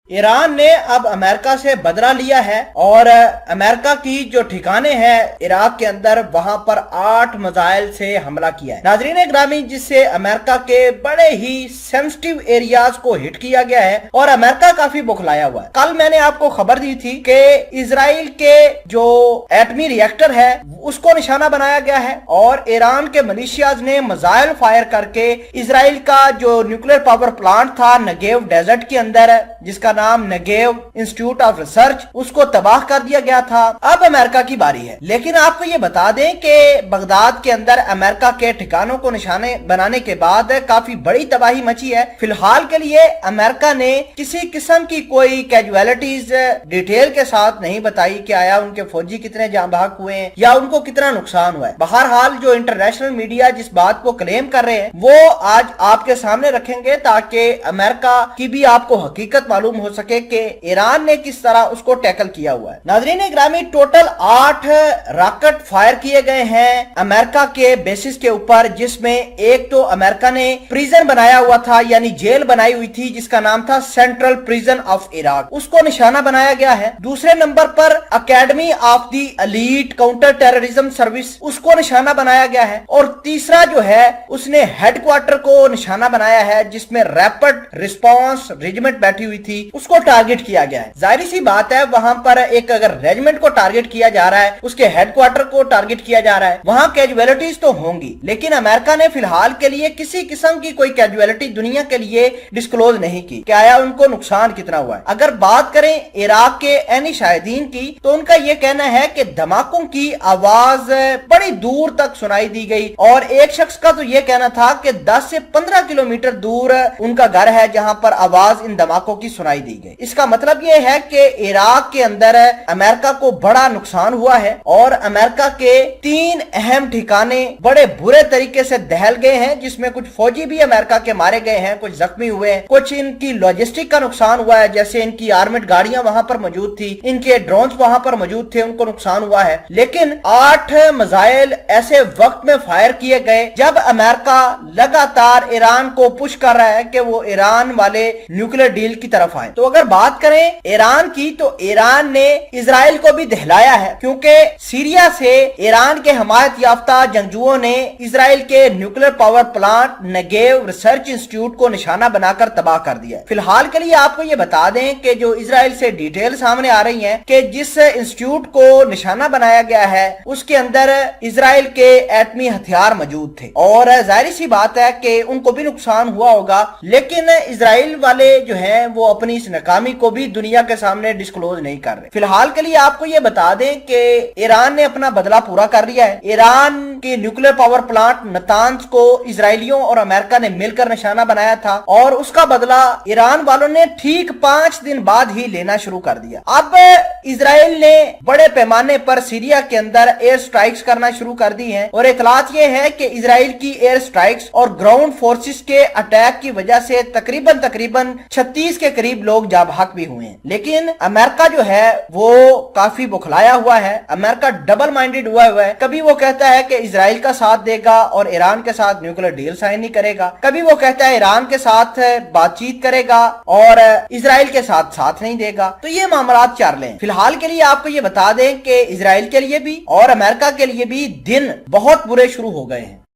Iran ने अब America से बदला लिया है और अमेरिका की जो ठिकाने हैं इराक के अंदर वहां पर 8 मिसाइल से हमला किया है। नाजरीन ग्रामी, जिससे अमेरिका के बड़े ही सेंसिटिव एरियाज को हिट किया गया है और अमेरिका काफी बौखलाया हुआ है। कल मैंने आपको खबर दी थी कि इजराइल के जो एटमी रिएक्टर है उसको निशाना बनाया गया है और ईरान के मलिशियाज ने मिसाइल फायर करके इजराइल का जो न्यूक्लियर पावर प्लांट था नेगेव डेजर्ट के अंदर, जिसका नाम नेगेव इंस्टीट्यूट ऑफ रिसर्च, उसको तबाह कर दिया गया था। अब अमेरिका की बारी है। लेकिन आपको ये बता दें कि बगदाद के अंदर अमेरिका के ठिकानों को निशाने बनाने के बाद काफी बड़ी तबाही मची है। फिलहाल के लिए अमेरिका ने किसी किस्म की कोई कैजुअलिटीज डिटेल के साथ नहीं बताई कि आया उनके फौजी कितने जान बहक हुए हैं या उनको कितना नुकसान हुआ है। बहरहाल जो इंटरनेशनल मीडिया जिस बात को क्लेम कर रहे हैं वो आज आपके सामने रखेंगे ताकि अमेरिका की भी आपको हकीकत मालूम हो सके कि ईरान ने किस तरह उसको टैकल किया हुआ है। नाजरीन ग्रामी, टोटल 8 रॉकेट फायर किए गए हैं अमेरिका के बेसिस के ऊपर, जिसमें एक तो अमेरिका ने प्रिजन बनाया हुआ था यानी जेल बनाई हुई थी जिसका नाम था सेंट्रल प्रिजन ऑफ इराक, उसको निशाना बनाया गया है। दूसरे नंबर पर academy of the elite counter terrorism service, उसको निशाना बनाया गया है। और तीसरा जो है उसने हेडक्वार्टर को निशाना बनाया है जिसमें रैपिड रिस्पांस रेजिमेंट बैठी हुई थी, उसको टारगेट किया गया है। जाहिर सी बात है वहां पर एक अगर रेजिमेंट को टारगेट किया जा रहा है, उसके हेडक्वार्टर को टारगेट किया जा रहा है, वहां कैजुअलिटीज तो होंगी। लेकिन अमेरिका ने फिलहाल के लिए किसी किस्म की कोई कैजुअलिटी दुनिया के लिए डिस्क्लोज नहीं की कि आया उनको नुकसान कितना हुआ है। अगर बात करें इराक के एनी शाहिदीन की तो उनका यह कहना है कि धमाकों की आवाज बड़ी दूर तक सुनाई दी गई और एक शख्स का तो यह कहना था कि 10 से 15 किलोमीटर दूर उनका घर है जहां पर आवाज इन धमाकों की सुनाई दी गई। इसका मतलब यह है कि इराक के अंदर अमेरिका को बड़ा नुकसान हुआ है और अमेरिका के 3 अहम ठिकाने बड़े बुरे तरीके से दहल गए हैं, जिसमें कुछ फौजी भी अमेरिका के मारे गए हैं, कुछ जख्मी हुए हैं, कुछ इनकी लॉजिस्टिक का नुकसान हुआ है, जैसे इनकी आर्मेड गाड़ियां वहां पर मौजूद थी, इनके ड्रोन्स वहां पर मौजूद थे, उनको नुकसान हुआ है। लेकिन 8 मिसाइल ऐसे वक्त में फायर किए गए जब अमेरिका लगातार ईरान को पुश कर रहा है कि वो ईरान वाले न्यूक्लियर डील की तरफ आए। तो अगर बात करें ईरान की तो ईरान ने इजराइल को भी दहलाया है, क्योंकि सीरिया से ईरान के हमायत याफ्ता जंगजुओं ने इजराइल के nuclear power plant Negev research institute को निशाना बनाकर तबाह कर दिया। फिलहाल के लिए आपको ये बता दें कि जो इजराइल से डिटेल सामने आ रही हैं कि जिस इंस्टीट्यूट को निशाना बनाया गया है उसके अंदर इजराइल के एटमी हथियार मौजूद थे और जाहिर सी बात है कि उनको भी नुकसान हुआ होगा। लेकिन इजराइल वाले जो हैं वो अपनी इस नाकामी को भी दुनिया के सामने डिस्क्लोज नहीं कर रहे। फिलहाल के लिए आपको ये बता दें कि ईरान ने अपना बदला पूरा कर लिया है। ईरान के न्यूक्लियर पावर प्लांट नतांज को इजरायलियों और अमेरिका ने मिलकर निशाना बनाया था और उसका बदला ईरान वालों ने ठीक 5 दिन बाद ही लेना शुरू कर दिया। अब इजराइल ने बड़े पैमाने पर सीरिया के अंदर एयर स्ट्राइक्स करना शुरू कर दी हैं और इतलात ये है कि इजराइल की एयर स्ट्राइक्स और ग्राउंड फोर्सेस के अटैक की वजह से तकरीबन 36 के करीब लोग जाबहक भी हुए हैं। लेकिन अमेरिका जो है वो काफी बुखलाया हुआ है। अमेरिका डबल माइंडेड हुआ है। कभी वो कहता है कि इजराइल का साथ देगा और ईरान के साथ न्यूक्लियर डील साइन नहीं करेगा, कभी वो कहता है ईरान के साथ बातचीत करेगा और इजराइल के साथ नहीं देगा। तो ये मामलात चल रहे हैं। फिलहाल के लिए आपको ये बता दें कि इजराइल के लिए भी और अमेरिका के लिए भी दिन बहुत बुरे शुरू हो गए हैं।